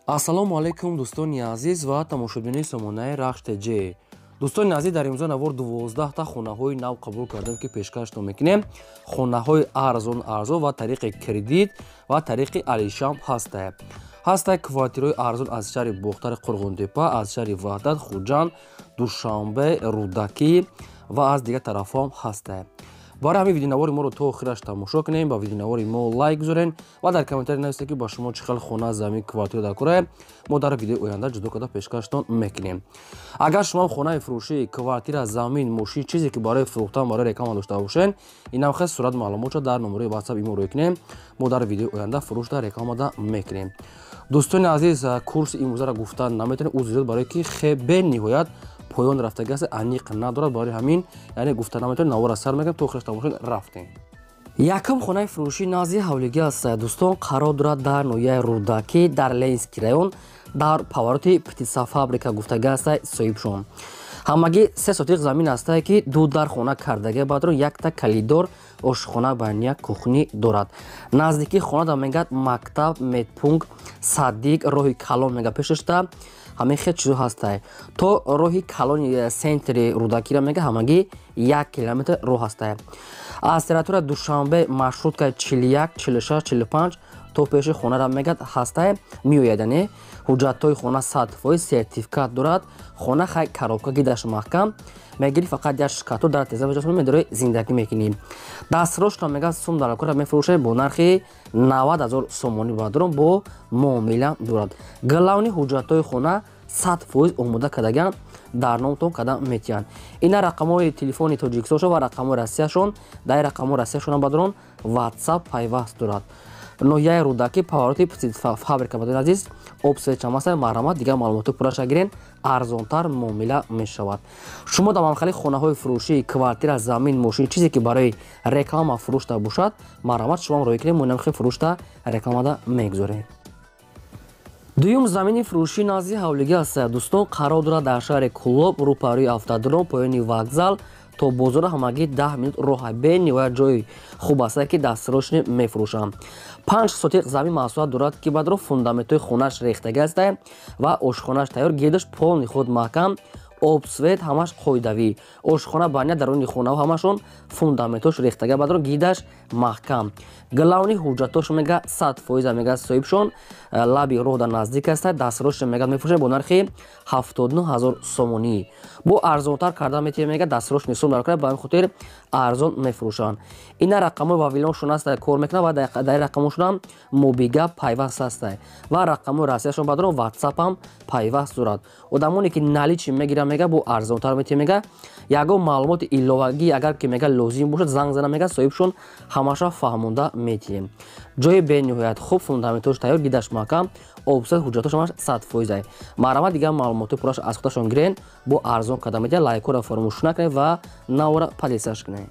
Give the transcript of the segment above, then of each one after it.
ассалому алайкум дӯстони азиз ва тамошобини сомонаи рахш ТЖ. дӯстони азиз, дар имрӯза навор 12 та хонаҳои нав қабул кардем ки пешкашро мекунем. Хонаҳои арзон ва тариқи кредит ва тариқи алишам ҳастад квартираҳои арзон аз шаҳри бохтари Қурғонтепа, аз шаҳри Ваҳдат, Хуҷанд, Душанбе, Рудакӣ ва аз дигар тарафҳам ҳастад. барои ҳамин видеонавори моро то охираш тамошо кунем, ба видеонавори мо лайк гузорен ва дар комментари нависед ки ба шумо чӣ хел хона, замин, квартира дар кора мо дар видеои оянда ҷудо карда пешкаштон мекунем. агар шумо хонаи фурӯшӣ, квартира, замин, мошин чизе ки барои фурӯхтан, барои реклама дошта бошен, инам хел сурат маълумотро дар номерои WhatsApp имо рӯй кунем, мо дар видеои оянда фурӯшда рекламада мекунем. дӯстони азиз, курси имрӯзаро гуфтан наметавонем, узр барое ки бениҳоят поён рафтаги аст, аниқ надорад. барои ҳамин яъне гуфта наметавонем, навора сар мегӯем, то охираш тамошо рафтем. якум хонаи фурӯшӣ назди ҳавлигӣ аст. дӯстон, қарор дорад дар ноҳияи Рудакӣ дар Ленинский район дар повороти птица фабрика гуфтаги аст соҳибшон. ҳамагӣ 3 сотиқ замин аст ки ду дар хона кардаги бадро якта калидор ошхона байния кухнӣ дорад. наздики хона мегӯяд мактаб, медпункт, садик, роҳи калон мега пешашта ҳамин хел чизо ҳастай. то роҳи калони сентри Рудакира мега ҳамагӣ 1 километр роҳ ҳастай. аз территорияи Душанбе маршрутка 41, 46, 45 то пеши хонара мегад ҳастай меоядане. ҳуҷҷатҳои хона 100% сертификат дорад. хона хай коробка гидаш маҳкам мегири, фақат як шкатур дар теза медорӣ, зиндагӣ мекунӣ. дастрошро мегад сум дар кора мефурӯшад бо нархи 90 000 сомонӣ бадрон бо муомила дорад. галавни ҳуҷҷатҳои хона 100% омода кардаган дар номтон када метиҳанд. ина рақамҳои телефони тоҷикистоншон ва рақамҳои россияшон. дар рақамҳои россияшон бадрон WhatsApp пайваст дорад. ноҳияи Рудакӣ повороти птица фабрика бадон азиз обсвечамаса марҳамат дигар маълумоти пурраша гирен, арзонтар муомила мешавад. шумо дар мамлакати хонаҳои фурӯшӣ, квартира, замин, мошин чизе ки барои реклама фурӯшта бошад, марҳамат шумо роҳӣ кунед, мо намхел фурӯшта рекламада мегузорем. дуюм замини фурӯшӣ назди ҳавлигӣ аст. дӯстон, қарор дорад дар шаҳри Кӯлоб, рӯпарои автодром, поёни вокзал то бозор ҳамагӣ 10 минут роҳ. бениҳоят ҷои хуб аст ки дастрошни мефурӯшанд. 5 сотиқ замин маҳсулат дорад ки бадро фундаментҳои хонааш рехтагӣ аст ва ошхонааш тайёр, гирдаш полни худ маҳкам, обсвет ҳамаш қоидавӣ. ошхона байния даруни хонаҳо ҳамашон фундаментҳош рехтага бадро гирдаш маҳкам. галавни ҳуҷҷатош мега 100% мега соҳибшон лаби роҳ дар наздик аст. дастрош мега мефурӯшад бо нархи 79 000 сомонӣ. бо арзонтар карда метавонед мега дастрош нисом дар кора, ба ҳамин хотир арзон мефурӯшанд. ина рақамҳои вавилоншон аст кор мекунад ва дар рақамҳошон ҳам мобига пайваст аст ва рақамҳои россияшон бадрон WhatsApp ҳам пайваст дорад. одамоне ки наличи мегиранд мега бо арзонтар метавонед мега ягон маълумоти иловагӣ агар ки мега лозим бошад занг зана мега соҳибшон ҳамаша фаҳмонда метиҳем. ҷои бениҳоят хуб, фундаментош тайёр, гидаш маҳкам, обсад ҳуҷҷатош ҳамаш 100%. марҳамат дигар маълумоти пурраш аз худашон гирен, бо арзон карда метиҳад. лайкора фаромӯш накунед ва навора подписаш кунед.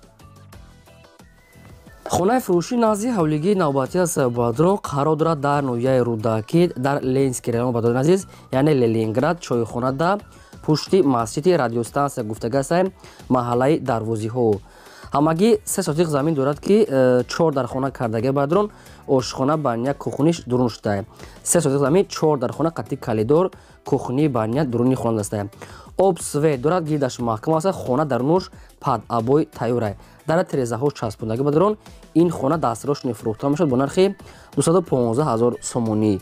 хонаи фурӯшӣ назди ҳавлигии навбатӣ аст. бадрон, қарор дорад дар ноҳияи Рудакӣ дар Ленинский район бадрон азиз, яъне Ленинград, чойхона да пушти масҷиди радиостансия гуфтага аст маҳаллаи дарвозиҳо. ҳамагӣ 3 сотиқ замин дорад ки 4 дар хона кардаги бадрон ошхона байния кухниш дурун шуда. 3 сотиқ замин 4 дар хона қатти калидор кухни байния дуруни хона аст. обсвет дорад, гирдаш маҳкам аст, хона дарунуш падабой тайёр. дар тирезаҳо часпондаги бадрон ин хона дастрош мефурӯхта мешавад бо нархи 215 000 сомонӣ.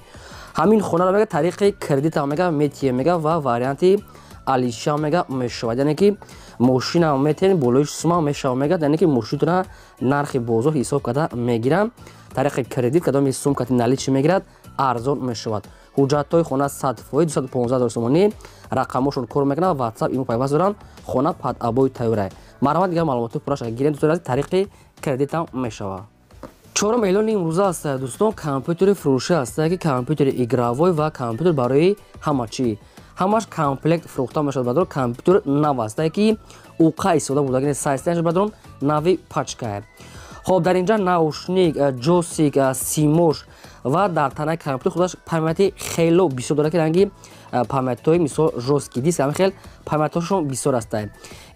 ҳамин хонаро мега тариқи кредита мега метиҳем мега ва варианти алиша мега мешавад, яъне ки мошина метавонед болоиш сума мешавад мега, яъне ки мошинатона нархи бозор ҳисоб карда мегиранд. тариқи кредит кадоми сумкати наличи мегирад, арзон мешавад. ҳуҷҷатҳои хона 100% 215 000 сомонӣ. рақамҳошон кор мекунад, WhatsApp имо пайваст доранд. хона падабой тайёр. марҳамат дигар маълумоти пурраша гирен, тариқи кредитам мешавад. чорум эълони имрӯза аст. дӯстон, компютери фурӯшӣ аст ки компютери игравой ва компютер барои ҳамачӣ. ҳамаш комплект фурӯхта мешавад. бадрон компютер нав аст ки уқа истофода будагини сайсташ бадрон нави пачка. хоб дар инҷа наушник, ҷосик, симош ва дар танаи компютер худаш памяти хело бисёр дорад ки ранги памятҳои мисол жесткий диск ҳамин хел памятҳошон бисёр аст.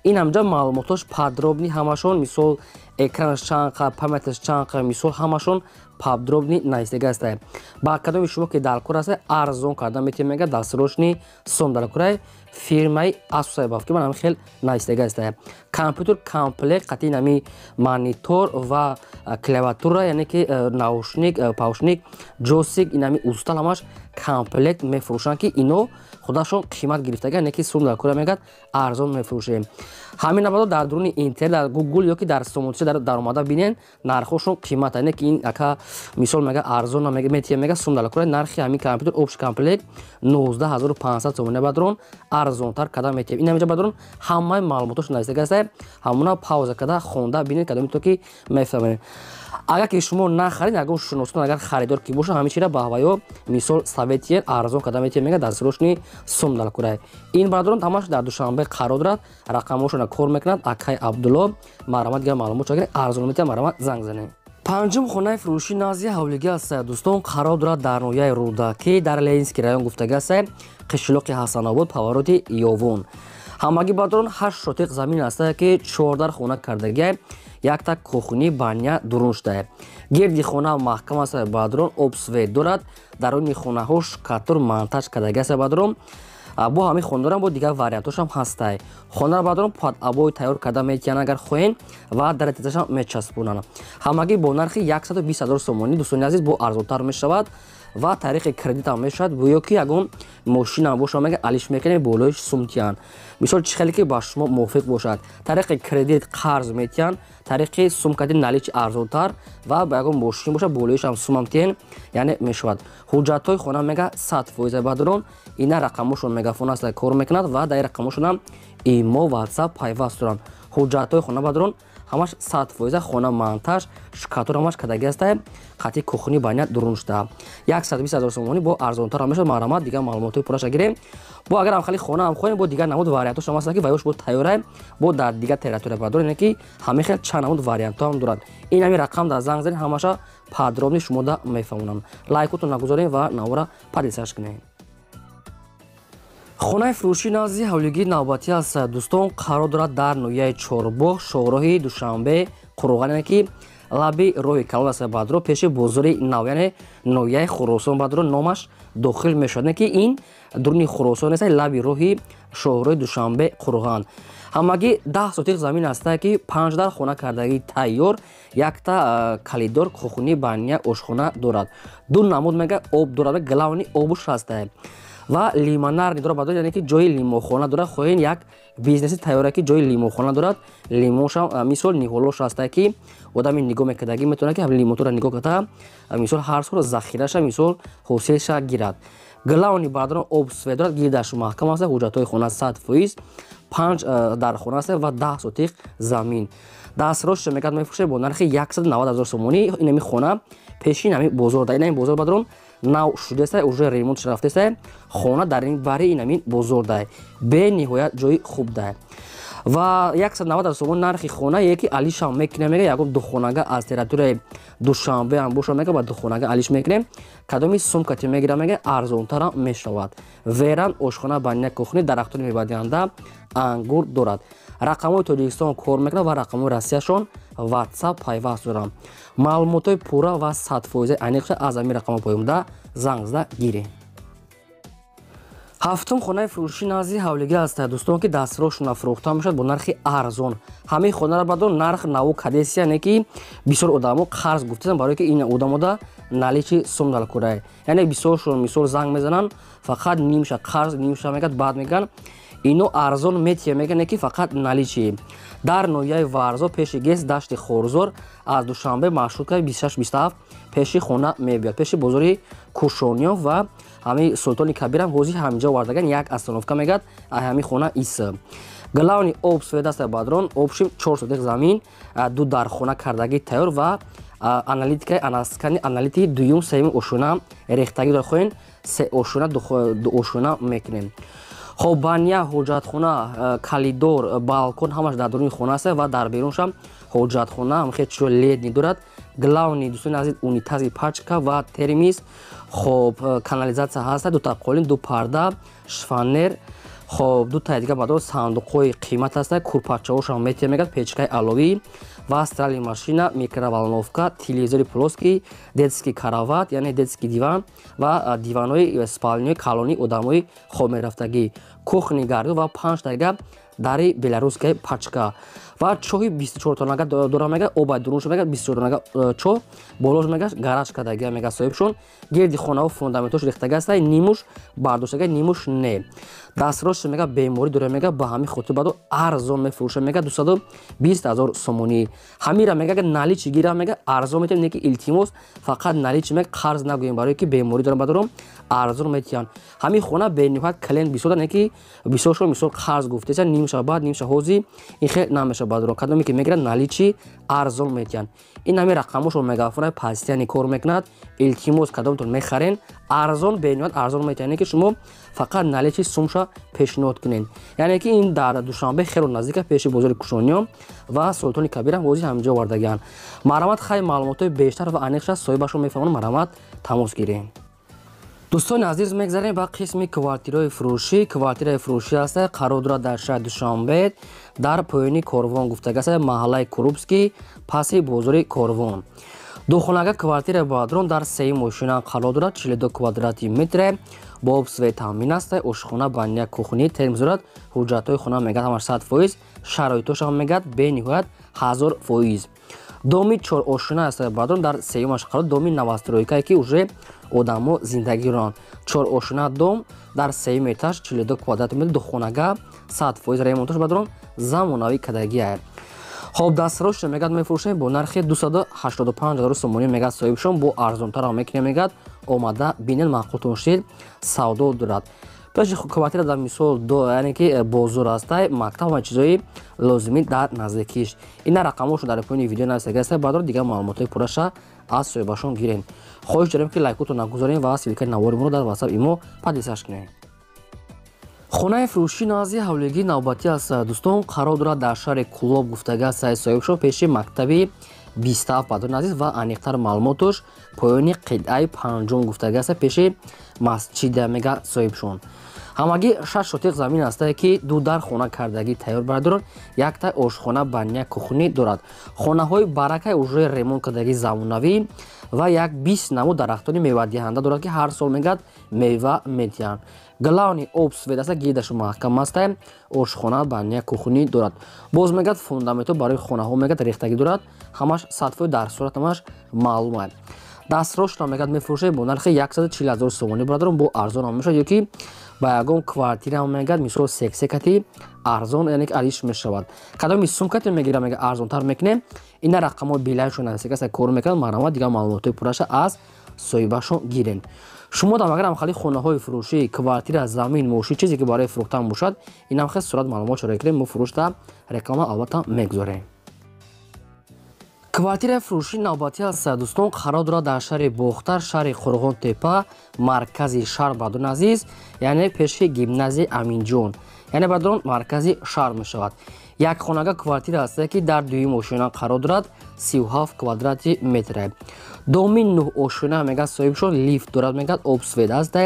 ин ҳамҷа маълумотош подробни ҳамашон, мисол экранаш чанд қа, памяташ чанд қа, мисол ҳамашон подробный наистега аст. Ба кадоми шумо ки далкор аст арзон кардан метавонед мега дастрошни сом далкурай фирмаи Asus баф ки манам хел наистега аст. Компютер комплект қати нами монитор ва клавиатура яъне ки наушник паушник джойстик инами устал ҳамаш комплект мефурӯшанд ки ино худашон қимат гирифтага яъне ки сум далкура мегӯяд арзон мефурӯшем. ҳамин набадо дар дуруни интернет дар Google ё ки дар сомонча дар омада бинен нархошон қимат яъне ки ин ака мисол мега арзон метия мега сум далкура нархи ҳамин компютер общий комплект 19500 сомоне бадрон арзонтар када метия ин ҳамиҷа бадрон ҳамаи маълумотош наистега аст. ҳамуна пауза када хонда бинед кадоми то ки мефаҳмед. агар ки шумо нахаред ягон шуносон агар харидор ки боша ҳамичира баҳваё мисол советиен арзон када метия мега дар сирошни сум далкурай. ин барадорон ҳамаш дар душанбе қарор дорад. рақамошона кор мекунад. акай абдулло марамат гира маълумот чагир арзон метия марамат занг занед. панҷум хонаи фурӯши назди ҳавлигӣ аст. дӯстон қарор дорад дар ноҳияи рудаки дар ленинский район гуфтага аст қишлоқи ҳасанобод павароти ёвон. ҳамагӣ бадрон 8 шотиқ замин аст ки 14 хона кардагӣ якта кухни баня дурун шуда. гирди хона маҳкам аст бадрон обсвет дорад. даруни хонаҳо шкатур монтаж кардагӣ аст бадрон. бо ҳамин хонадорам бо дигар вариантошам ҳастай. хонара бадрон пад абои тайёр карда метиҳанд агар хоҳен ва дар тезашам мечаспонанд. ҳамагӣ бо нархи 120 000 сомонӣ. дӯстони азиз бо арзонтар мешавад ва тариқи кредитам мешавад. гӯё ки ягон мошинам боша мега алиш мекунем болои сумтиян. мисол чӣ хеле ки ба шумо мувофиқ бошад. тариқи кредит қарз метиҳанд. тариқи сумкати наличи арзонтар ва ба ягон мошин боша болоишам сумам тиҳен яъне мешавад. ҳуҷҷатҳои хона мега 100% бадрон ина рақамошон мегафон аст кор мекунад ва дар рақамошонам имо ватсап пайваст доранд. ҳуҷҷатҳои хона бадрон ҳамаш 100% хона монтаж шкатур ҳамаш кардагӣ аст. қати кухни баня дурун шуда 120 000 сомонӣ бо арзонтар мешавад. маърамат дигар маълумотои пурраша гирем. бо агар ҳам хали хона ҳам хоҳем бо дигар намуд вариантош ҳам аст ки ваёш бо тайёра бо дар дигар территория бадорем яъне ки ҳамин хел чанд намуд вариантҳо ҳам дорад. ин ҳамин рақам дар занг занед ҳамаша подробни шумо да мефаҳмонам. лайкотон нагузорем ва навора падисаш кунем. хонаи фурӯши назди ҳавлигии навбатӣ аст. дӯстон қарор дорад дар ноҳияи чорбоғ шоҳроҳи душанбе қурғон яъне ки лаби роҳи калон аст бадро пеши бозори нав яъне ноҳияи хӯросон бадро номаш дохил мешавад яъне ки ин дуруни хӯросон аст лаби роҳи шоҳроҳи душанбе қурғон. ҳамагӣ 10 сотиқ замин аст ки 5 дар хона кардагии тайёр якта калидор кухни баня ошхона дорад. ду намуд мега об дорад главни обуш аст ва лимонар дорад бадро яъне ки ҷои лимонхона дорад. хоҳен як бизнеси тайёра ки ҷои лимонхона дорад. лимоншам мисол ниҳолош аст ки одами нигоҳ мекардагӣ метавонад ки лимонтора нигоҳ карда мисол ҳар сол захираша мисол ҳосилша гирад. главни бадрон обсвет дорад. гирдаш маҳкам аст. ҳуҷҷатҳои хона 100%. 5 дар хона аст ва 10 сотиқ замин. дастрош мекард мефурӯшад бо нархи 190 000 сомонӣ. инами хона пеши инами бозор да. инами бозор бадрон нав шудааст уже ремонт рафтааст. хона дар ин бари инами бозор да. бениҳоят ҷои хуб да. ва 190 000 сомон нархи хона яке алишам мекунем мега ягон духонага аз территорияи душанбе ам боша мега ба духонага алиш мекунем. кадоми сумкати мегирам мега арзонтарам мешавад. веран ошхона баня кухни дарахтони мебадиҳанда ангур дорад. рақамҳои тоҷикистон кор мекунад ва рақамҳои россияшон ватсап пайваст доранд. маълумотои пурра ва 100% айниқша аз ҳамин рақамҳо поёмда занг зада гирем. ҳафтум хонаи фурӯши назди ҳавлигӣ аст. дӯстон ки дастрошона фурӯхта мешавад бо нархи арзон. ҳамин хонара бадро нарх наву кадеси яъне ки бисёр одамо қарз гуфтаанд барое ки ин одамода наличи сум далкурай. яъне бисёршон мисол занг мезананд фақат нимша қарз нимша мегӯяд баъд мегӯянд ино арзон метия мегӯянд ки фақат наличи. дар ноҳияи варзо пеши гес дашти хорзор аз душанбе маршрутка 26-27 пеши хона мебиёд. пеши бозори кушониёв ва ҳамин султони кабирам ҳозир ҳаминҷо вардаган як остановка мегӯяд ҳамин хона ис. главни об свед аст бадрон обшим 4 сотиқ замин ду дар хона кардагии тайёр ва аналитикаи анаскани аналитики дуюм сеюм ошуна рехтагӣ дорад. хоҳен се ошуна ду ошуна мекунем. хоб баня ҳоҷатхона калидор балкон ҳамаш дар дуруни хона аст ва дар беруншам ҳоҷатхона ҳамхел чиро ледни дорад. главни дӯстони азиз унитази пачка ва термис хоб канализатсия ҳаст. дута қолин ду парда шфанер хоб дута дигар бадро сандуқҳои қимат аст. курпачаҳошам метия мегӯяд печкаи аловӣ ва стиральная машина, микроволновка, телевизори плоский, детский кроват, яъне детский диван ва диванои спальнёи калони одамои хобмерафтагӣ, кухни гарду ва 5 дақиқа дари беларускаи пачка ва чоҳи 24 тонага дора мега, оба дурунш мега 24 тонага чоҳ болош мега, гараж кардагия мега соҳибшон, гирди хонаҳо фундаментош рехтага астаи нимуш бардоштага, нимуш не. Дастрош мега беморӣ дора мега, ба ҳамин хотир баъдо арзон мефурӯша мега 220 000 сомонӣ. Ҳамира мега ага наличи гира мега арзон метиҳем, не ки илтимос фақат наличи мега қарз нагӯем, барое ки беморӣ дорам бадорам арзон метиҳанд. Ҳамин хона бениҳоят клиент бисёр не ки бисёршон мисол қарз гуфтеса ним шаба баъд ним шаба ҳозӣ ин хел намеша бадорам, кадоме ки мегирад наличи арзон метиҳанд. ин ҳамин рақамошро мегафона пастияни кор мекунад, илтимос кадомтон мехарен арзон бениҳоят арзон метиҳанд, ки шумо фақат наличи сумша пешниҳод кунед. яъне ки ин дар Душанбе хело наздика пеши бозори Кушониён ва Султони Кабира ҳозир ҳаминҷо овардагианд. Марҳамат хай маълумотои бештар ва аниқша соҳибашон мефаҳмонад, марҳамат тамос гиред. дӯстони азиз, мегзарем ба қисми квартираҳои фурӯшӣ. Квартираи фурӯшӣ аст, қарор дорад дар шаҳри Душанбе, дар поёни Корвон гуфтага аст, маҳаллаи Курубский, паси бозори Корвон. духонага квартира баъдрон дар сеи мошина қарор дорад, 42 квадрати метре, бо обсвет таъмин аст, ошхона, баня, кухни, термиз дорад, ҳуҷҷатҳои хона мегӯяд ҳамаш 100%, шароитошам мегӯяд бениҳоят 1000%. доми 4 ошина аст баъдрон дар сеюмаш қарор, доми новостройкае ки уже одамо зиндагӣ ронанд. 4 ошина дом дар сеюм этаж, 42 квадрати метр, духонага 100% ремонтош баъдрон замонавӣ кардагиае. хоб дастфирошро мегӯяд мефурӯшем бо нархи 285 000 сомонӣ мегӯяд соҳибшон, бо арзонтарам мекунем мегӯяд омада бинед, маъқултон шид, савдо дорад. пеши квартира дар мисол яъне ки бозор аст, мактаб ва чизои лозимӣ дар наздикиш. ина рақамошро дар поёни видео нависта гастед, баъдро дигар маълумотои пурраша аз соҳибашон гирем. хоҳиш дорем ки лайкотон нагузорем ва силикаи наворимонро дар WhatsApp имо падисаш кунем. хонаи фурӯшии назди ҳавлигии навбатӣ аст. дӯстон, қарор дорад дар шаҳри Кулоб гуфтага аст, соҳибшон пеши мактаби 27 баъдро азиз ва аниқтар маълумотош поёни қитъаи 5 гуфтага аст, пеши масҷида мега соҳибшон. ҳамагӣ 6 шотиқ замин аст ки ду дар хона кардагӣ тайёр бардорад, якта ошхона, баня, кухни дорад. хонаҳои баракаи уже ремонт кардагӣ замонавӣ ва як 20 намуд дарахтони мевадиҳанда дорад, ки ҳар сол мегӯяд мева метиҳанд. главни обсвет аст, гирдаш маҳкам аст, ошхона, баня, кухни дорад. боз мегӯяд фундаментҳо барои хонаҳо мегӯяд рехтагӣ дорад, ҳамаш 100% дар сурат ҳамаш маълум аст. дастфирошро мегӯяд мефурӯшед бо нархи 140 000 сомонӣ баъдро бо арзон ҳам мешавад, ёки ба ягон квартира ҳам мегӯяд мисол сексекати арзон, яъне ки алиш мешавад. кадоми сумкати мегирам мега арзонтар мекунем, ина рақамҳои билайшон нависагааст, кор мекунад, марҳамат дигар маълумотои пурраша аз соҳибашон гирен. шумо дам агар амхали хонаҳои фурӯшӣ, квартира, замин, мошин, чизе ки барои фурӯхтан бошад, инам хел сурат маълумотшо рекунем, мо фурӯшта реклама албатта мегузорем. квартираи фурӯшии навбатӣ аст. дӯстон, қарор дорад дар шаҳри Бохтар, шаҳри Қурғонтепа, маркази шаҳр баъдон азиз, яъне пеши гимназияи Аминҷон, яъне баъдон маркази шаҳр мешавад. якхонага квартира аст ки дар дуюм ошина қарор дорад, 37 квадрати метре. доми 9 ошина мегӯяд соҳибшон, лифт дорад, мегӯяд обсвет аст,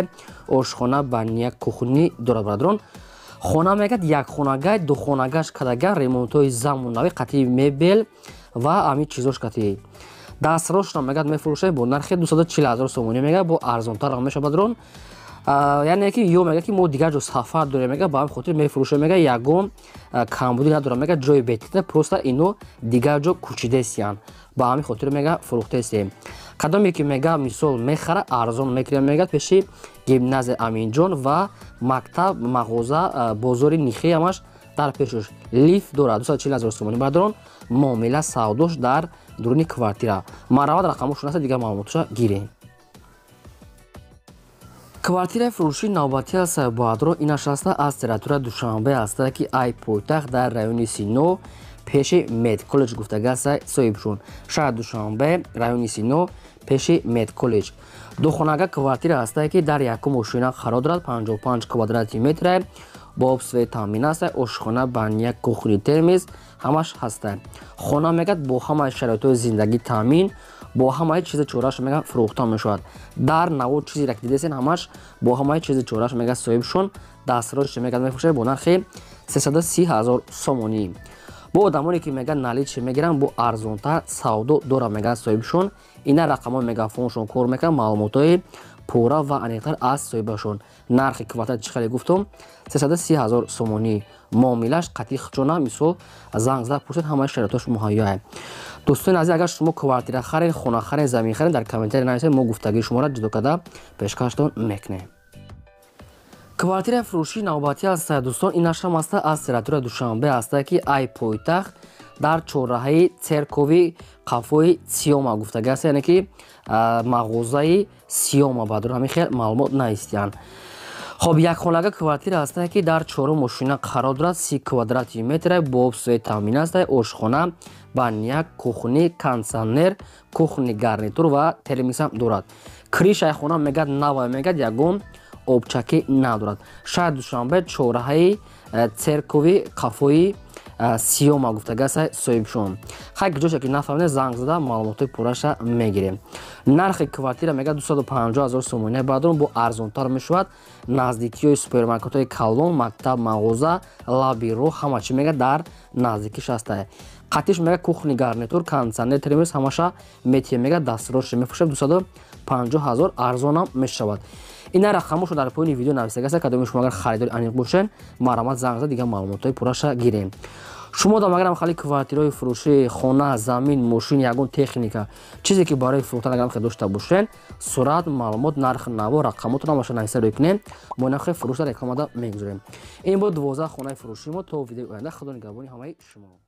ошхона, баня, кухни дорад баъдрон. хона мегӯяд якхонага, духонагаш кардаган, ремонтҳои замонавӣ, қатъи мебел ва ҳамин чизош қатъи. дастфирошро мегӯяд мефурӯшед бо нархи 240 000 сомонӣ мегӯяд, бо арзонтар мешавад баъдрон. яъне ки ё мегӯяд ки мо дигар ҷо сафар дорем, мегӯяд ба ҳамин хотир мефурӯшем, мегӯяд ягон камбудӣ надорад, мегӯяд ҷои бетида, просто ино дигар ҷо кӯчидесиянд, ба ҳамин хотир мегӯяд фурӯхтесем. кадоме ки мегӯяд мисол мехара арзон мекунем, мегӯяд пеши гимназияи Аминҷон ва мактаб, мағоза, бозори Нихи ҳамаш дар пешош. лифт дорад, 240 000 сомонӣ баъдрон, муомила савдош дар дуруни квартира. марҳамат рақамошон аст, дигар маълумотоша гирем. квартираи фурӯшии навбатӣ аст. баъдро инаш аст, аз территорияи Душанбе аст, ки ай пойтахт дар райони Сино, пеши медколлеҷ гуфтага аст соҳибшон. шаҳри Душанбе, райони Сино, пеши медколлеҷ. духонага квартира аст, ки дар якум ошина қарор дорад, 55 квадрати метре, бо обсвет таъмин аст, ошхона, баня, кухни, термиз ҳамаш ҳаст. хона мегӯяд бо ҳамаи шароитҳои зиндагӣ таъмин, бо ҳамаи чизи чораш мегӯяд фурӯхта мешавад. дар навод чизи ки дидесен ҳамаш бо ҳамаи чизи чораш мегӯяд соҳибшон. дастфирошро мегӯяд мефурӯшед бо нархи 330 000 сомонӣ. бо одамоне ки меган наличие мегиранд бо арзонтар савдо дора меган соҳибшон ина рақамон мегафоншон кор мекунад маълумотҳои пурра ва аниқтар аз соҳибашон. нархи квартира чӣ хеле гуфтум 330 000 сомонӣ муомилаш қатъи хучона мисол занг зада пурсед ҳамаи шароитош муҳайёе. дӯстони азиз агар шумо квартира харед хона харед замин харед дар комментари нависед мо гуфтагии шуморо ҷудо карда пешкаштон мекунем. квартираи фурӯшии навбатӣ аст дӯстон инашам аста аз сература душанбе аста ки ай пойтахт дар чорраҳаи церкови қафои сиёма гуфтага аст яъне ки мағозаи сиёма бадур ҳамин хел маълумот наистиянд. хоб якхонага квартира аста ки дар 4 мошина қарор дорад 30 квадрати метр бо обсӯи таъмин аст ошхона баняк кухни кондитсионер кухни гарнитур ва термисам дорад. кришаи хона мегад нава мегад ягон обчакӣ надорад. шаҳри душанбе чорраҳаи церкови қафои сиёма гуфтагаса соҳибшон. хай ҷоше ки нафаҳмиде занг зада маълумотои пурраша мегирем. нархи квартира мегӯяд 250 000 сомонӣ баъдон бо арзонтар мешавад. наздикиҳои супермаркетҳои калон мактаб мағоза лаби роҳ ҳама чӣ мегӯяд дар наздикиш аста. қатъиш мегӯяд кухни гарнитур кондитсионер термис ҳамаша метия мегӯяд дастроше мефурӯшад 250 000 арзонам мешавад. ина рақамошо дар поини видео нависагаста кадоми шумо агар харидори аниқ бошен марамат занг зад дигар маълумотҳои пурраша гирем. шумо дам агарам хали квартираҳои фурӯшии хона замин мошин ягон техника чизе ки барои фурӯхтан агарам дошта бошен сурат маълумот нархи наво рақамотро ҳамаша нависа рӯй кунем мо нархи фурӯшда рекламада мегузорем. ин бод 12 хонаи фурӯшии мо то видеои оянда худо нигаҳбони ҳамаи шумо.